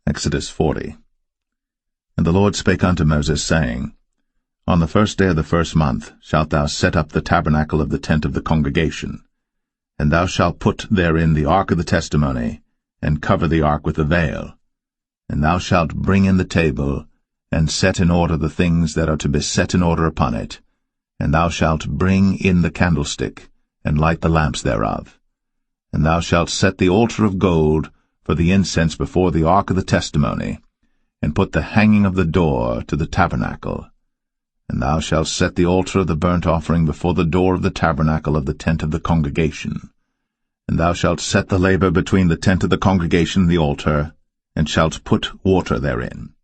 Exodus 40. And the Lord spake unto Moses, saying, On the first day of the first month shalt thou set up the tabernacle of the tent of the congregation, and thou shalt put therein the ark of the testimony, and cover the ark with the veil. And thou shalt bring in the table, and set in order the things that are to be set in order upon it. And thou shalt bring in the candlestick, and light the lamps thereof. And thou shalt set the altar of gold for the incense before the ark of the testimony, and put the hanging of the door to the tabernacle. And thou shalt set the altar of the burnt offering before the door of the tabernacle of the tent of the congregation. And thou shalt set the laver between the tent of the congregation and the altar, and shalt put water therein.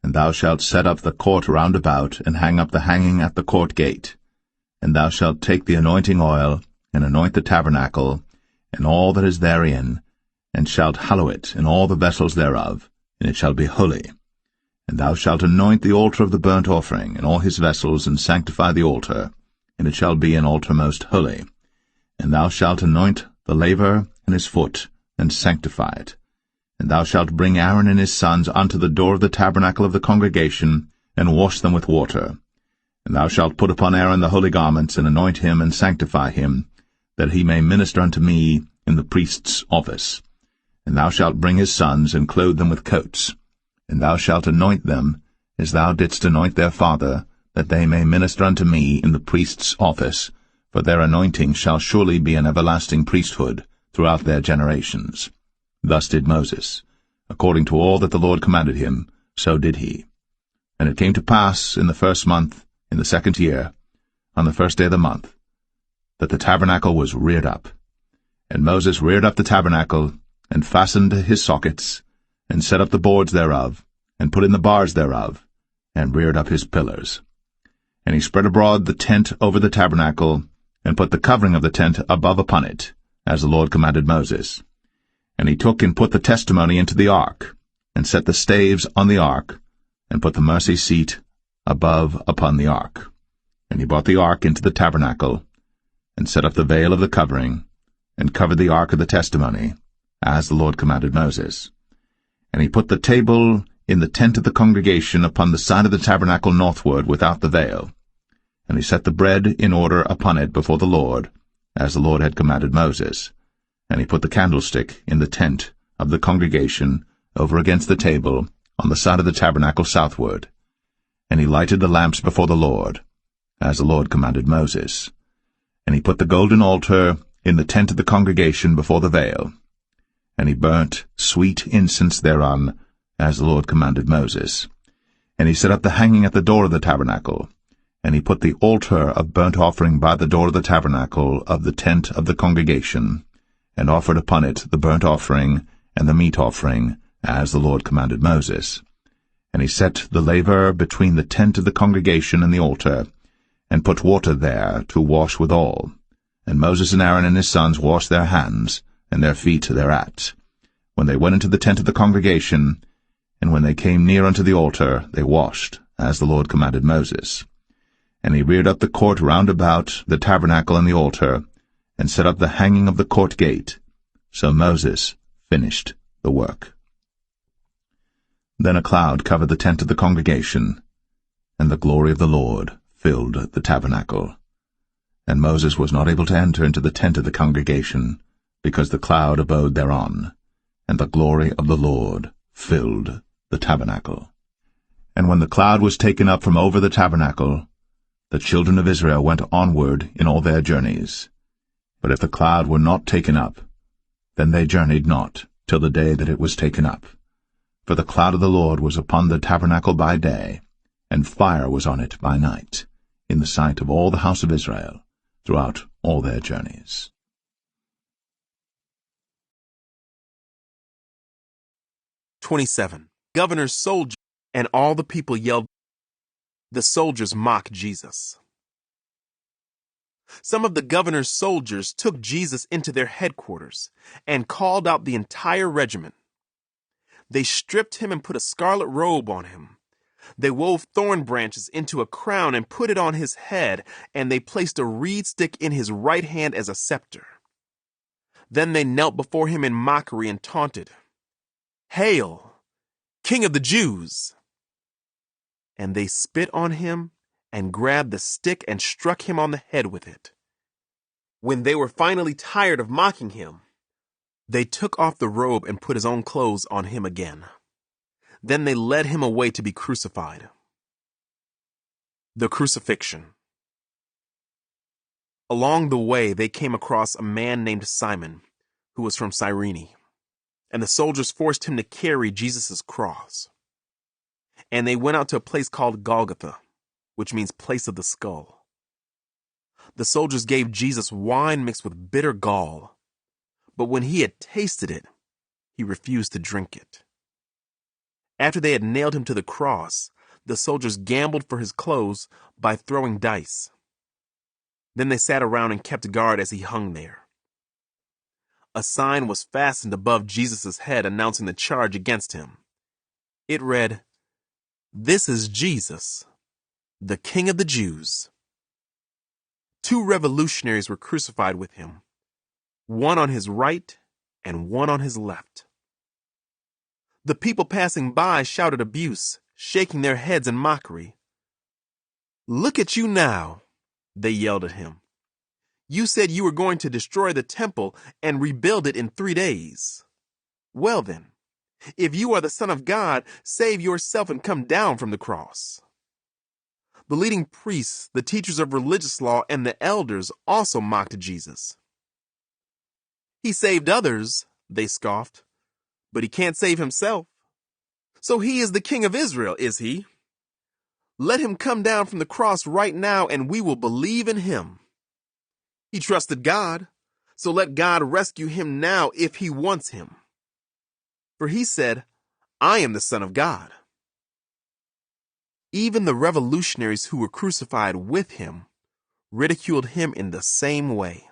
And thou shalt set up the court round about, and hang up the hanging at the court gate. And thou shalt take the anointing oil, and anoint the tabernacle, and all that is therein, and shalt hallow it, and all the vessels thereof, and it shall be holy. And thou shalt anoint the altar of the burnt offering, and all his vessels, and sanctify the altar, and it shall be an altar most holy. And thou shalt anoint the laver and his foot, and sanctify it. And thou shalt bring Aaron and his sons unto the door of the tabernacle of the congregation, and wash them with water. And thou shalt put upon Aaron the holy garments, and anoint him, and sanctify him, that he may minister unto me in the priest's office. And thou shalt bring his sons, and clothe them with coats. And thou shalt anoint them, as thou didst anoint their father, that they may minister unto me in the priest's office, for their anointing shall surely be an everlasting priesthood throughout their generations. Thus did Moses. According to all that the Lord commanded him, so did he. And it came to pass in the first month, in the second year, on the first day of the month, that the tabernacle was reared up. And Moses reared up the tabernacle, and fastened his sockets, and set up the boards thereof, and put in the bars thereof, and reared up his pillars. And he spread abroad the tent over the tabernacle, and put the covering of the tent above upon it, as the Lord commanded Moses. And he took and put the testimony into the ark, and set the staves on the ark, and put the mercy seat above upon the ark. And he brought the ark into the tabernacle, and set up the veil of the covering, and covered the ark of the testimony, as the Lord commanded Moses. And he put the table in the tent of the congregation upon the side of the tabernacle northward without the veil. And he set the bread in order upon it before the Lord, as the Lord had commanded Moses. And he put the candlestick in the tent of the congregation over against the table on the side of the tabernacle southward. And he lighted the lamps before the Lord, as the Lord commanded Moses. And he put the golden altar in the tent of the congregation before the veil. And he burnt sweet incense thereon, as the Lord commanded Moses. And he set up the hanging at the door of the tabernacle. And he put the altar of burnt offering by the door of the tabernacle of the tent of the congregation, and offered upon it the burnt offering and the meat offering, as the Lord commanded Moses. And he set the laver between the tent of the congregation and the altar, and put water there to wash withal. And Moses and Aaron and his sons washed their hands, and their feet thereat, when they went into the tent of the congregation, and when they came near unto the altar, they washed, as the Lord commanded Moses. And he reared up the court round about the tabernacle and the altar, and set up the hanging of the court gate. So Moses finished the work. Then a cloud covered the tent of the congregation, and the glory of the Lord filled the tabernacle. And Moses was not able to enter into the tent of the congregation, because the cloud abode thereon, and the glory of the Lord filled the tabernacle. And when the cloud was taken up from over the tabernacle, the children of Israel went onward in all their journeys. But if the cloud were not taken up, then they journeyed not till the day that it was taken up. For the cloud of the Lord was upon the tabernacle by day, and fire was on it by night, in the sight of all the house of Israel, throughout all their journeys. Governor's soldiers and all the people yelled. The soldiers mock Jesus. Some of the governor's soldiers took Jesus into their headquarters and called out the entire regiment. They stripped him and put a scarlet robe on him. They wove thorn branches into a crown and put it on his head, and they placed a reed stick in his right hand as a scepter. Then they knelt before him in mockery and taunted, "Hail, King of the Jews!" And they spit on him and grabbed the stick and struck him on the head with it. When they were finally tired of mocking him, they took off the robe and put his own clothes on him again. Then they led him away to be crucified. The crucifixion. Along the way, they came across a man named Simon, who was from Cyrene, and the soldiers forced him to carry Jesus' cross. And they went out to a place called Golgotha, which means place of the skull. The soldiers gave Jesus wine mixed with bitter gall, but when he had tasted it, he refused to drink it. After they had nailed him to the cross, the soldiers gambled for his clothes by throwing dice. Then they sat around and kept guard as he hung there. A sign was fastened above Jesus' head announcing the charge against him. It read, "This is Jesus, the King of the Jews." 2 revolutionaries were crucified with him, one on his right and one on his left. The people passing by shouted abuse, shaking their heads in mockery. "Look at you now," they yelled at him. "You said you were going to destroy the temple and rebuild it in 3 days. Well then, if you are the Son of God, save yourself and come down from the cross." The leading priests, the teachers of religious law, and the elders also mocked Jesus. "He saved others," they scoffed, "but he can't save himself. So he is the King of Israel, is he? Let him come down from the cross right now and we will believe in him. He trusted God, so let God rescue him now if he wants him. For he said, 'I am the Son of God.'" Even the revolutionaries who were crucified with him ridiculed him in the same way.